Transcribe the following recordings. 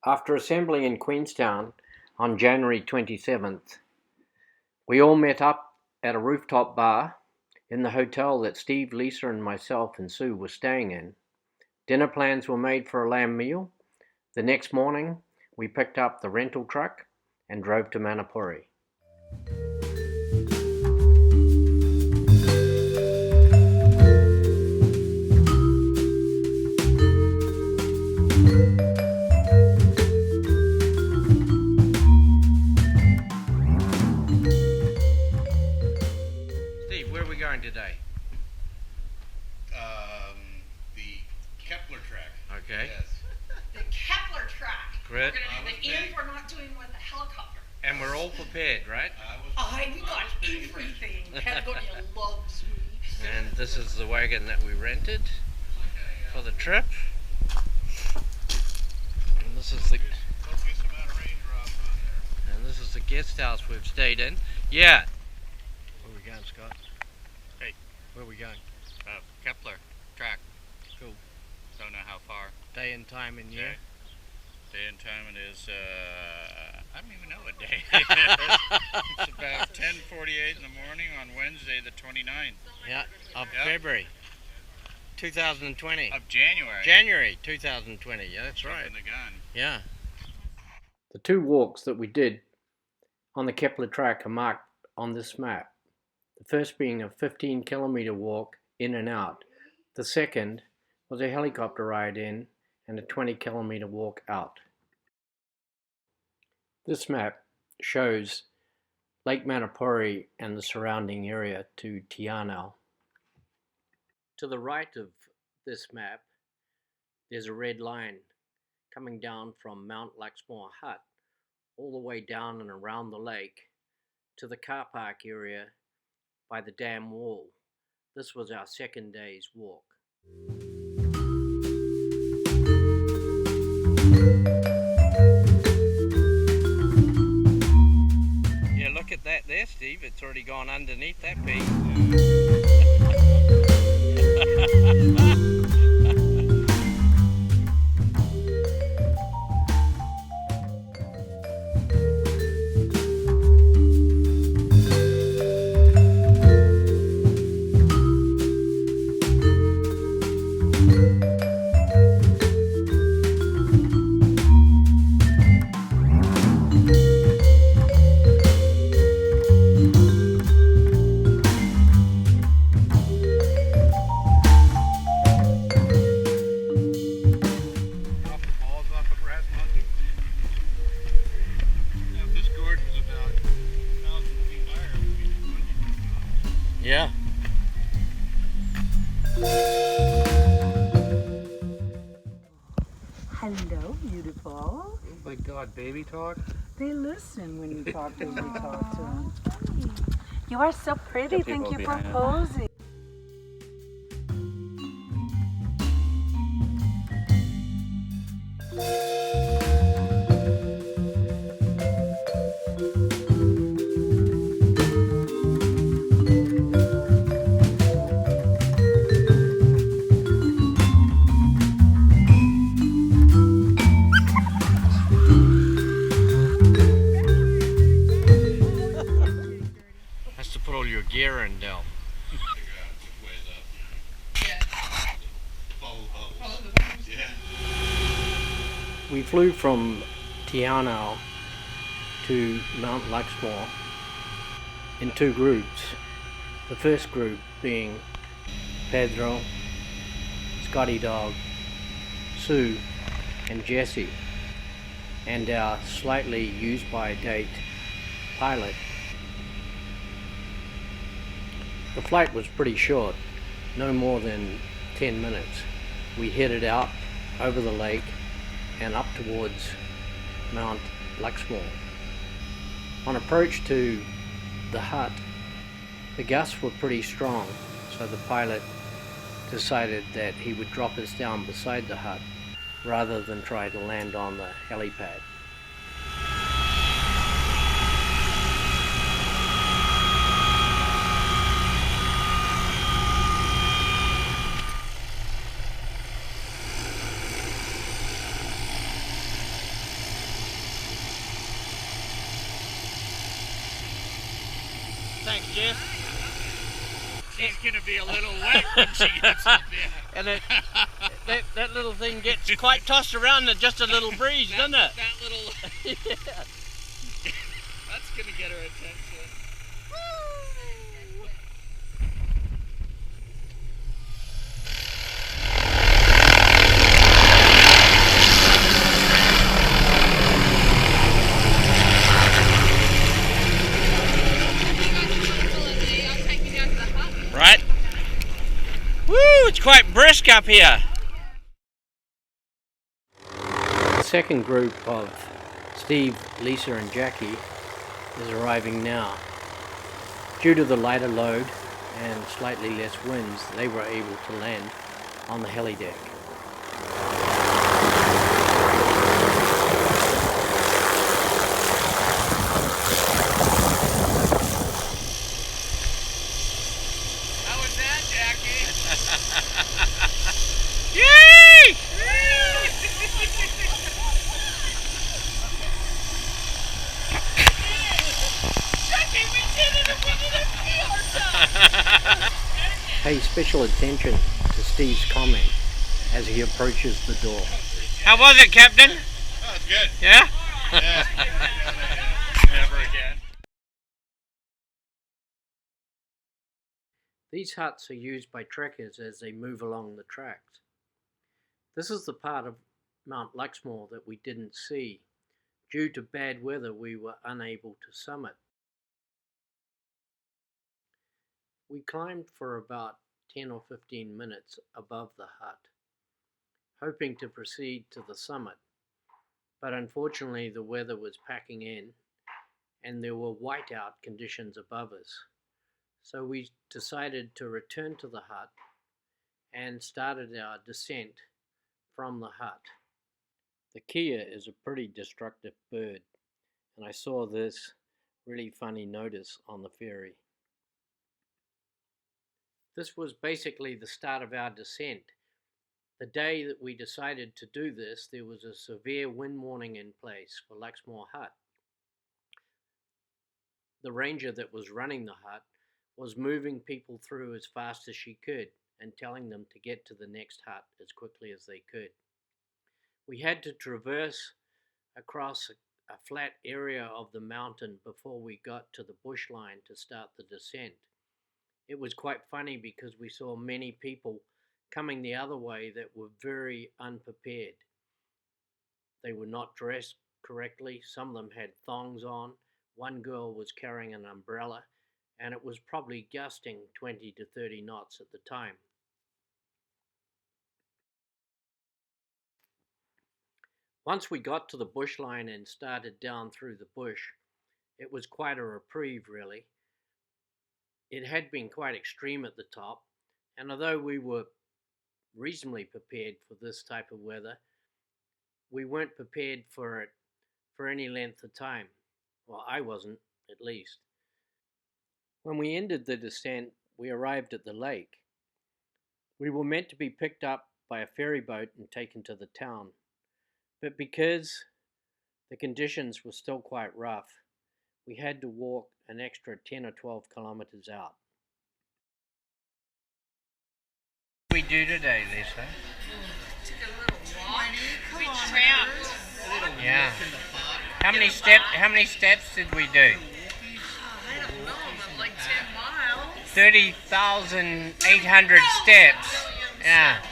After assembling in Queenstown on January 27th, we all met up at a rooftop bar in the hotel that Steve, Lisa, and myself and Sue were staying in. Dinner plans were made for a lamb meal. The next morning, we picked up the rental truck and drove to Manapuri. Steve, where are we going today? The Kepler track. Okay. Yes. The Kepler track. Great. We're going to do the end we're not doing with the helicopter. And we're all prepared, right? We got everything. Patagonia loves me. And this is the wagon that we rented for the trip. And this is the guest house we've stayed in. Yeah. Where are we going, Scott? Hey. Where are we going? Kepler track. Cool. Don't know how far. Day and time and year. Day and time it is, I don't even know what day it is. It's about 10:48 in the morning on Wednesday the 29th. Yeah, of February 2020. Of January. January 2020, yeah, that's right. Jumping the gun. Yeah. The two walks that we did on the Kepler track are marked on this map. The first being a 15-kilometer walk in and out. The second was a helicopter ride in and a 20-kilometer walk out. This map shows Lake Manapuri and the surrounding area to Tianau. To the right of this map, there's a red line coming down from Mount Luxmore Hut all the way down and around the lake to the car park area by the dam wall. This was our second day's walk. Yeah, look at that there, Steve. It's already gone underneath that peak. Yeah. Hello, beautiful. Oh my God, baby talk? They listen when you talk to them. Talk to them. You are so pretty. Thank you for posing. Has to put all your gear in, Del. We flew from Tianau to Mount Luxmore in two groups. The first group being Pedro, Scotty Dog, Sue, and Jesse, and our slightly used-by-date pilot. The flight was pretty short, no more than 10 minutes. We headed out over the lake and up towards Mount Luxmore. On approach to the hut, the gusts were pretty strong, so the pilot decided that he would drop us down beside the hut rather than try to land on the helipad. Jeff. She's gonna be a little wet when she gets up there. And that little thing gets quite tossed around in just a little breeze, doesn't it? That little... Yeah. That's gonna get her attention. Right? Woo, it's quite brisk up here. The second group of Steve, Lisa and Jackie is arriving now. Due to the lighter load and slightly less winds, they were able to land on the heli deck. How was that, Jackie? Yay! Jackie, we did it and we didn't pee ourselves. Pay special attention to Steve's comment as he approaches the door. How was it, Captain? Oh, it's good. Yeah? Yeah. Never again. These huts are used by trekkers as they move along the tracks. This is the part of Mount Luxmore that we didn't see. Due to bad weather, we were unable to summit. We climbed for about 10 or 15 minutes above the hut, hoping to proceed to the summit, but unfortunately the weather was packing in and there were whiteout conditions above us. So we decided to return to the hut and started our descent from the hut. The Kia is a pretty destructive bird, and I saw this really funny notice on the ferry. This was basically the start of our descent. The day that we decided to do this, there was a severe wind warning in place for Luxmore Hut. The ranger that was running the hut was moving people through as fast as she could and telling them to get to the next hut as quickly as they could. We had to traverse across a flat area of the mountain before we got to the bush line to start the descent. It was quite funny because we saw many people coming the other way that were very unprepared. They were not dressed correctly. Some of them had thongs on. One girl was carrying an umbrella, and it was probably gusting 20 to 30 knots at the time. Once we got to the bush line and started down through the bush, it was quite a reprieve, really. It had been quite extreme at the top, and although we were reasonably prepared for this type of weather, we weren't prepared for it for any length of time. Well, I wasn't, at least. When we ended the descent, we arrived at the lake. We were meant to be picked up by a ferry boat and taken to the town, but because the conditions were still quite rough, we had to walk an extra 10 or 12 kilometers out. What did we do today, Lisa? Took a little walk. We tramped. Yeah. How many steps did we do? I don't know, but like 10 miles. 30,800 steps. Yeah.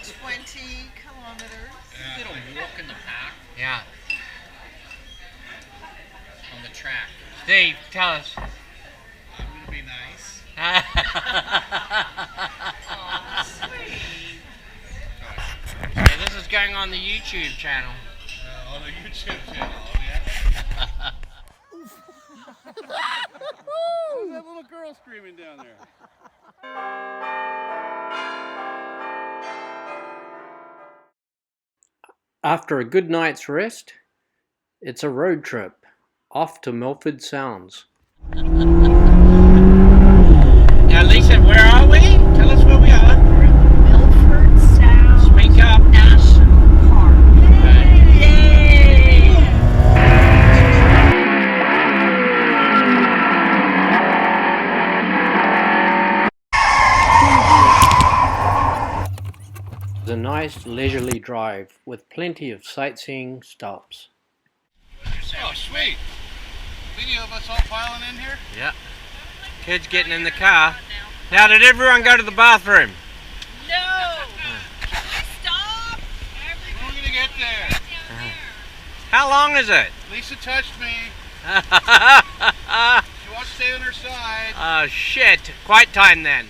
20 kilometers. A little walk in the park Yeah. on the track. Steve, tell us. I'm gonna be nice. Oh, sweet. Yeah, this is going on the YouTube channel. On the YouTube channel, yeah. Who's that little girl screaming down there? After a good night's rest, it's a road trip off to Milford Sounds. Now, Lisa, where are we? Tell us where we are. Milford Sound Speak up. National Park. Yay! a nice leisurely drive with plenty of sightseeing stops. Oh, sweet. Video of us all piling in here? Yeah. Kids getting in the car. Now, did everyone go to the bathroom? No! Stop! We're going to get there. How long is it? Lisa touched me. She wants to stay on her side. Oh, shit. Quiet time then.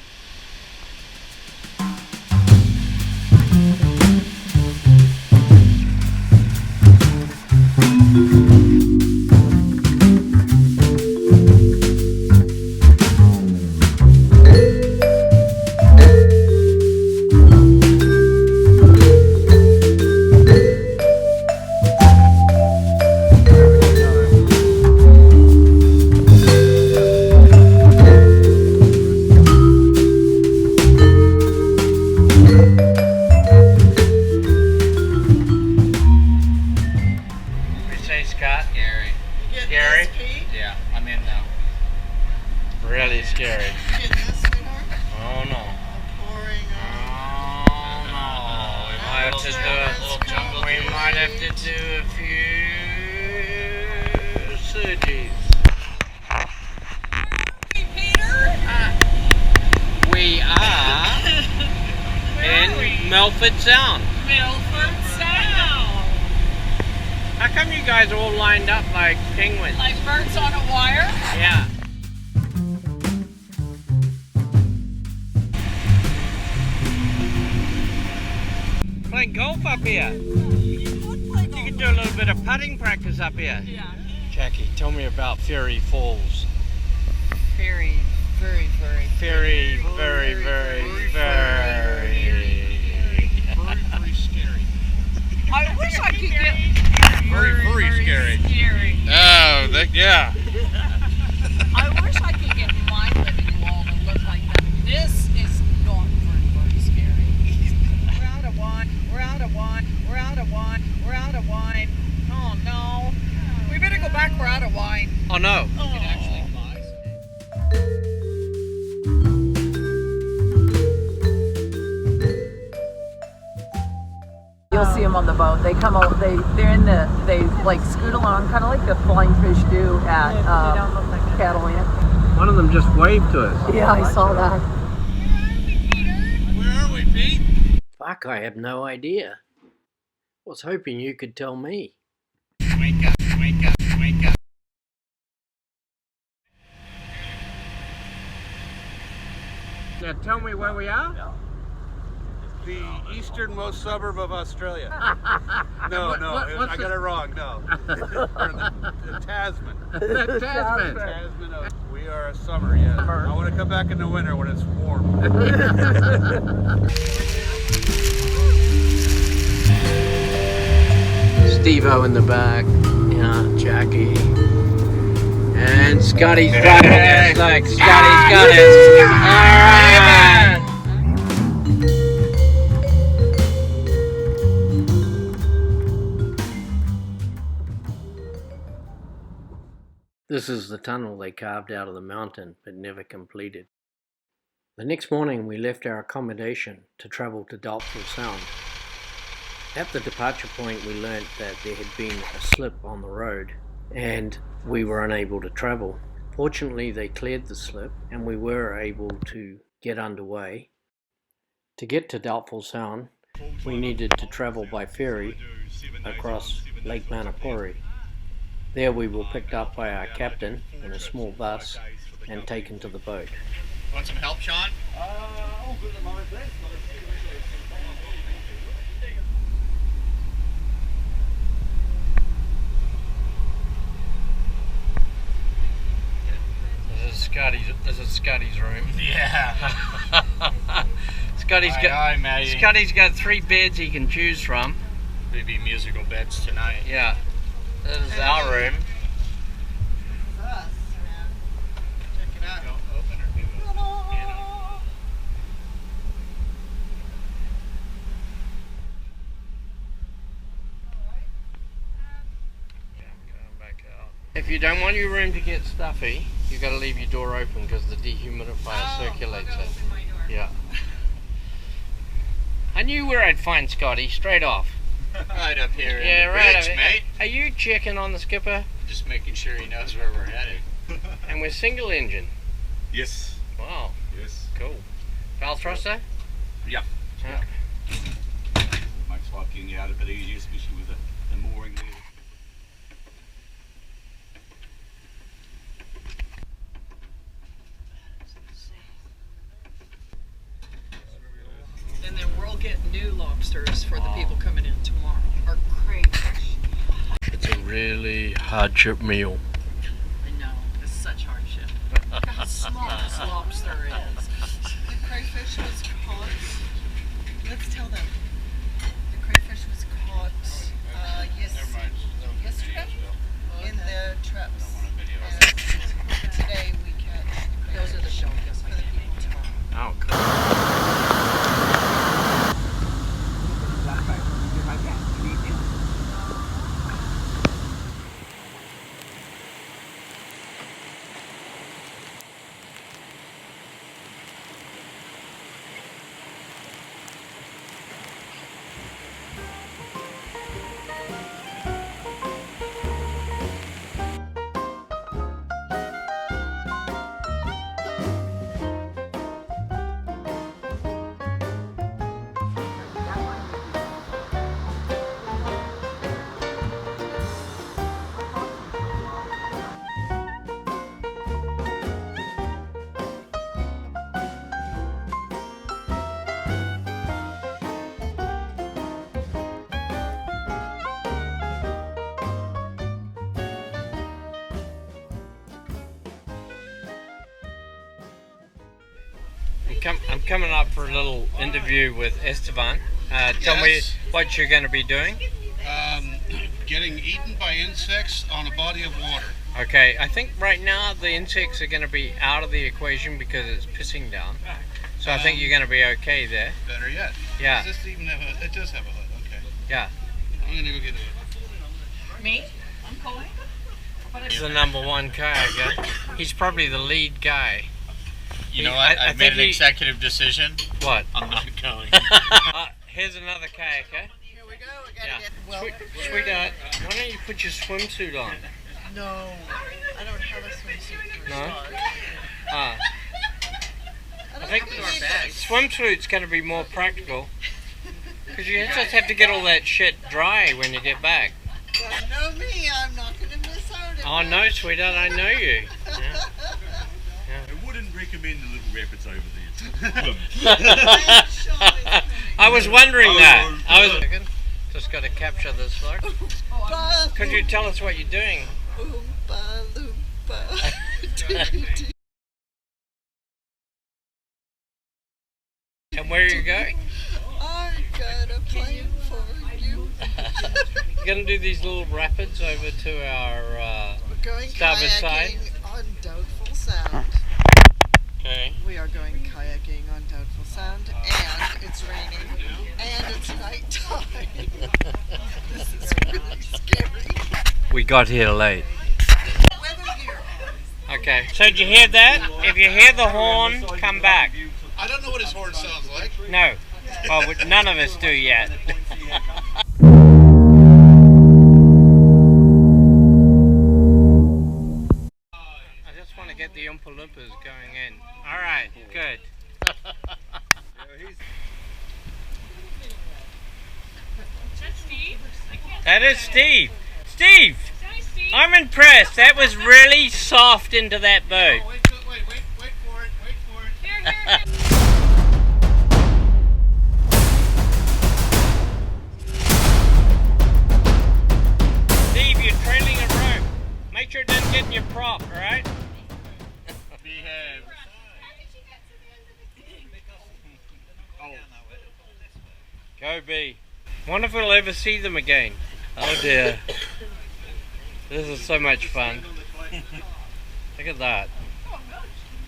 Scary? Yeah, I'm in now. Really scary. Oh no. Oh no. We might have to do we might have to do a few surgeries. Peter? We are in Milford Sound. Milford Sound. How come you guys are all lined up like penguins? Like birds on a wire? Yeah. Playing golf up here. You can do a little bit of putting practice up here. Yeah. Jackie, tell me about Fairy Falls. Very, very, very. Very, very, very, very. Very scary. I wish I could get. Very scary. Scary. Oh, yeah. I wish I could get my living wall to look like that. This is not very scary. We're out of wine. We're out of wine. We're out of wine. We're out of wine. Oh no. We better go back. We're out of wine. Oh no. Oh. It actually flies. You'll see them on the boat. They come out. They like scoot along, kind of like the flying fish do at Catalina. One of them just waved to us. Yeah, I saw that. Where are we, Pete? Fuck, I have no idea. Was hoping you could tell me. Wake up, wake up, wake up. Now tell me where we are. The easternmost suburb of Australia. No, what's I got it wrong. No, the Tasman. Tasman. Tasman. We are a summer, yes. I want to come back in the winter when it's warm. Steve-O in the back. Yeah, Jackie. And Scotty's driving us like Scotty's got us. Alright! This is the tunnel they carved out of the mountain but never completed. The next morning we left our accommodation to travel to Doubtful Sound. At the departure point we learnt that there had been a slip on the road and we were unable to travel. Fortunately they cleared the slip and we were able to get underway. To get to Doubtful Sound we needed to travel by ferry across Lake Manapuri. There we were picked up by our captain in a small bus and taken to the boat. Want some help, Sean? This is Scotty's room. Yeah. Scotty's got 3 beds he can choose from. Maybe musical beds tonight. Yeah. This is our room. Us, man. Check it out. Don't open or do it. You know. If you don't want your room to get stuffy, you've got to leave your door open because the dehumidifier circulates it. Open my door. Yeah. How I knew where I'd find Scotty, straight off. Right up here Yeah, in the right. ridge, mate. Are you checking on the skipper? Just making sure he knows where we're headed. And we're single engine. Yes. Wow, Yes. cool. Foul thruster? Yeah. Yeah. Makes life getting out a bit easier, especially with the mooring there. And then we'll get new lobsters for the people coming in tomorrow. Or crayfish. It's a really hardship meal. I know, it's such hardship. Look how small this lobster is. The crayfish was caught. Let's tell them. The crayfish was caught yesterday in the traps. And today we catch the crayfish. Those are the shellfish for the people tomorrow. Oh, cool. I'm coming up for a little interview with Esteban. Tell me Yes. what you're going to be doing. Getting eaten by insects on a body of water. Okay, I think right now the insects are going to be out of the equation because it's pissing down. So I think you're going to be okay there. Better yet. Yeah. Does this even have a, it does have a hood, okay. Yeah. I'm gonna go get it. Me? I'm calling. He's the #1 kayaker. He's probably the lead guy. You know what? I I've made think an executive decision. What? I'm not going. Here's another kayaker. Here we go. We gotta Yeah. get well. Sweetheart, why don't you put your swimsuit on? No, I don't have a swimsuit for No? start. Ah. I I think have any bags. swimsuit's going to be more practical. Because you just have to get all that shit dry when you get back. But know me, I'm not gonna miss out. If Oh no, sweetheart, I know you. Yeah. I wouldn't recommend the little rapids over there. I am sure it's coming. I was wondering that. I was just got to capture this look. Oompa, Could you tell us what you're doing? Oompa loompa. Do-do-do. And where are you going? I got a plane for you. You're going to do these little rapids over to our We're going starboard side. kayaking on Doubtful Sound. Okay. We are going kayaking on Doubtful Sound, and it's raining, and it's nighttime. This is really scary. We got here late. Weather gear on. Okay. So did you hear that? If you hear the horn, come back. I don't know what his horn sounds like. No. Well, none of us do yet. I just want to get the Oompa Loompas going in. Alright, good. That is Steve. Steve! I'm impressed. That was really soft into that boat. Oh, wait for it. Steve, you're trailing a rope. Make sure it doesn't get in your prop, alright? Behave. Go B. Wonder if we'll ever see them again. Oh dear. This is so much fun. Look at that.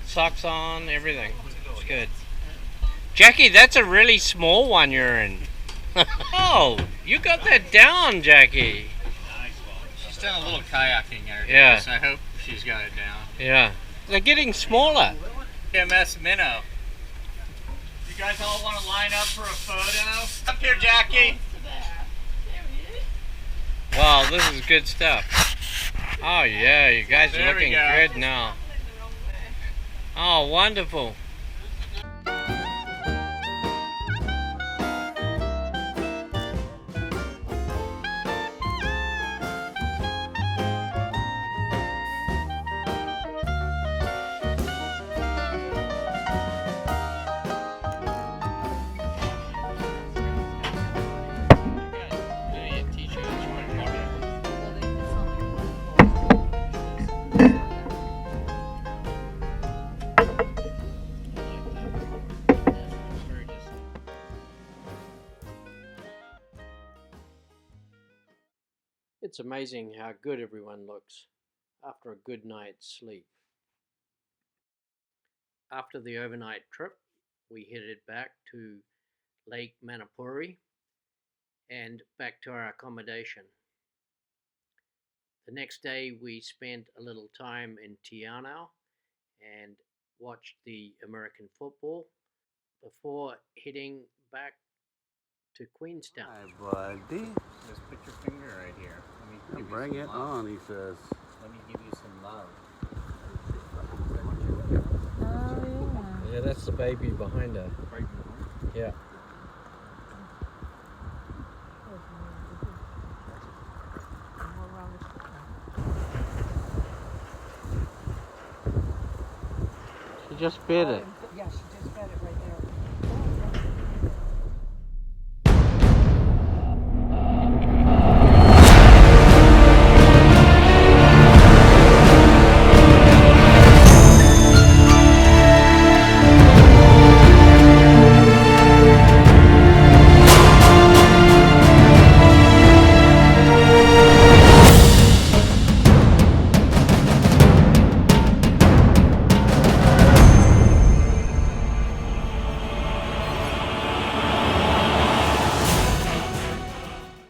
Socks on, everything. It's good. Jackie, that's a really small one you're in. Oh, you got that down, Jackie. She's done a little kayaking there. Yeah. So I hope she's got it down. Yeah. They're getting smaller. MS Minnow. You guys all want to line up for a photo? Up here, Jackie. Wow, this is good stuff. Oh yeah, you guys are There we looking go. good now. Oh, wonderful. It's amazing how good everyone looks after a good night's sleep. After the overnight trip, we headed back to Lake Manapuri and back to our accommodation. The next day we spent a little time in Tianau and watched the American football before heading back to Queenstown. Hi, buddy. Just put your finger right here. Let me give you Bring some it love. on, he says. Let me give you some love. Yeah, that's the baby behind her. Yeah. She just bit it.